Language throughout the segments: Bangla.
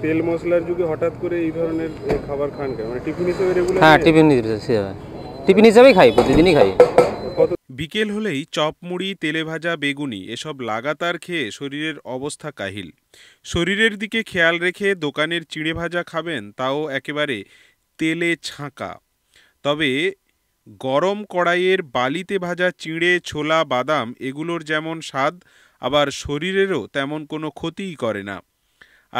তেল মশলার যুগে হঠাৎ করে এই ধরনের খাবার খান কেন? মানে টিফিন হিসেবে রেগুলার? হ্যাঁ, টিফিন হিসেবেই খাই, প্রতিদিনই খাই। বিকেল হলেই চপ মুড়ি, তেলে ভাজা, বেগুনি এসব লাগাতার খেয়ে শরীরের অবস্থা কাহিল। শরীরের দিকে খেয়াল রেখে দোকানের চিড়ে ভাজা খাবেন, তাও একেবারে তেলে ছাঁকা। তবে গরম কড়াইয়ের বালিতে ভাজা চিড়ে, ছোলা, বাদাম এগুলোর যেমন স্বাদ, আবার শরীরেরও তেমন কোনো ক্ষতিই করে না।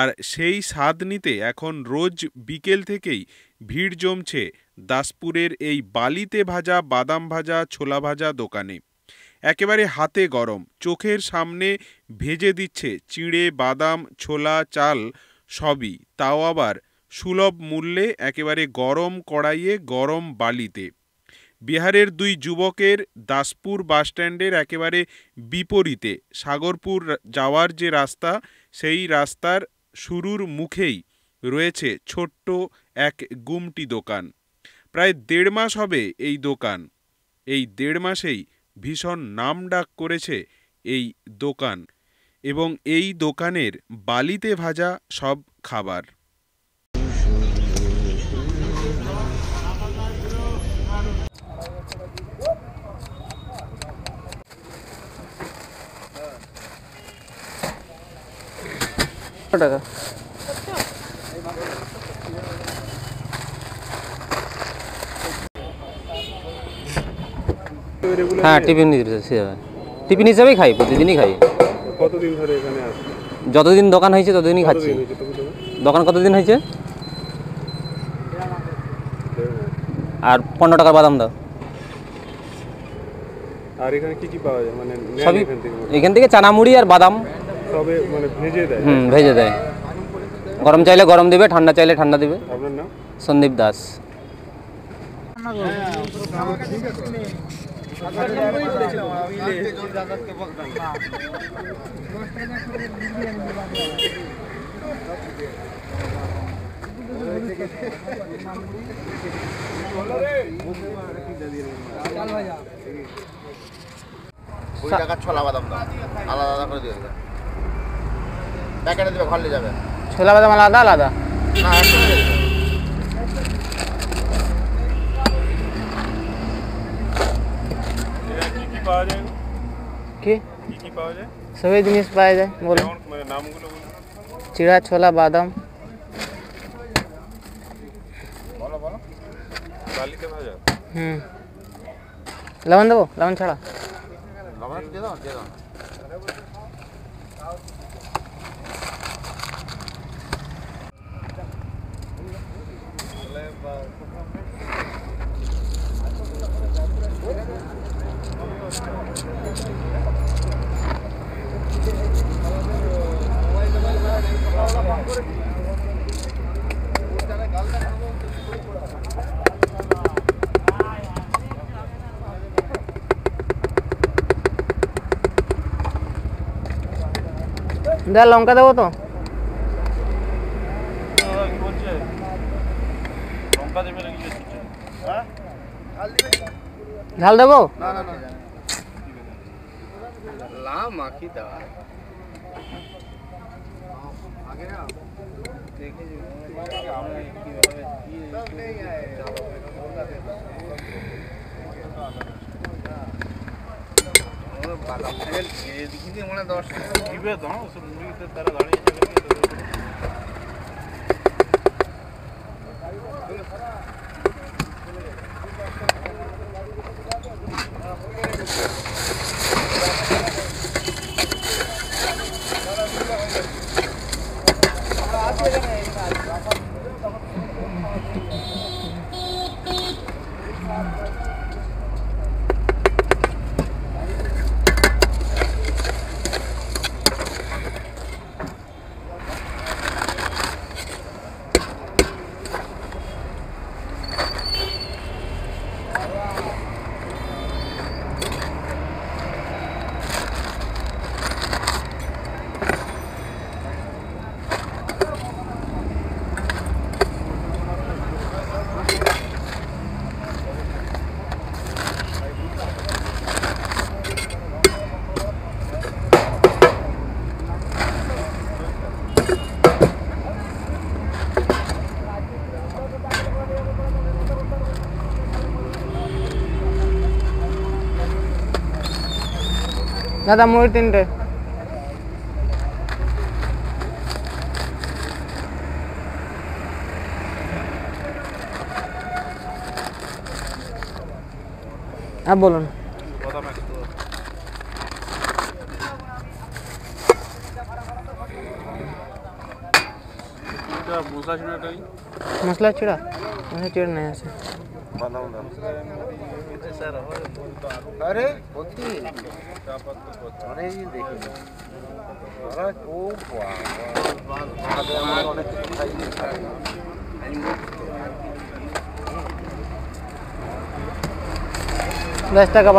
আর সেই স্বাদ নিতে এখন রোজ বিকেল থেকেই ভিড় জমছে দাসপুরের এই বালিতে ভাজা, বাদাম ভাজা, ছোলা ভাজা দোকানে। একেবারে হাতে গরম, চোখের সামনে ভেজে দিচ্ছে চিড়ে, বাদাম, ছোলা, চাল সবই, তাও আবার সুলভ মূল্যে, একেবারে গরম কড়াইয়ে, গরম বালিতে। বিহারের দুই যুবকের দাসপুর বাসস্ট্যান্ডের একেবারে বিপরীতে সাগরপুর যাওয়ার যে রাস্তা, সেই রাস্তার শুরুর মুখেই রয়েছে ছোট্ট এক গুমটি দোকান। প্রায় 1.5 মাস হবে এই দোকান। এই 1.5 মাসেই ভীষণ নাম ডাক করেছে এই দোকান এবং এই দোকানের বালিতে ভাজা সব খাবার। টাকা হ্যাঁ, টিফিন হিসেবেই খাই, প্রতিদিনই খাই। কতদিন ধরে এখানে আসছেন? যতদিন দোকান হয়েছে ততদিনই খাচ্ছি। দোকান কতদিন হয়েছে? আর 15 টাকার বাদাম দাও। আর এখানে কি কি পাওয়া যায়? মানে সবই এখান থেকে চানা মুড়ি আর বাদাম সবে মানে ভেজে দেয়? ভেজে দেয়। গরম চাইলে গরম দিবে, ঠান্ডা চাইলে ঠান্ডা দিবে। আপনার নাম? সন্দীপ দাস। ছোলা বাদাম আলাদা আলাদা করে দিয়ে দেবে, প্যাকেটে দেবে, ঘর নিয়ে যাবে। ছোলা বাদাম আলাদা আলাদা? না, সবই জিনিস পাওয়া যায়। বলো নামগুলো। চিড়া, ছোলা, বাদাম। বলো বলো। বালিতে ভাজা। লবণ দেবো? লবণ ছাড়া? লবণ দিয়ে দাও, দিয়ে দাও। দা লঙ্কা দেবো তো? ঝাল দেবো? না না না, লাম মাখি দেওয়া আগে না দেখে আমরা কিভাবে বাদাম তেল দেখি দিয়ে মানে 10 দিবে তো, মুড়িতে তারা দাঁড়িয়ে যাবে। দাদা মুড়ি 3টে। হ্যাঁ বলুন। মশলা চিড়া नहीं আছে। अरे होती অনেক দিন দেখিনি। ও বাবা অনেক কিছু খাই। 10 টাকা।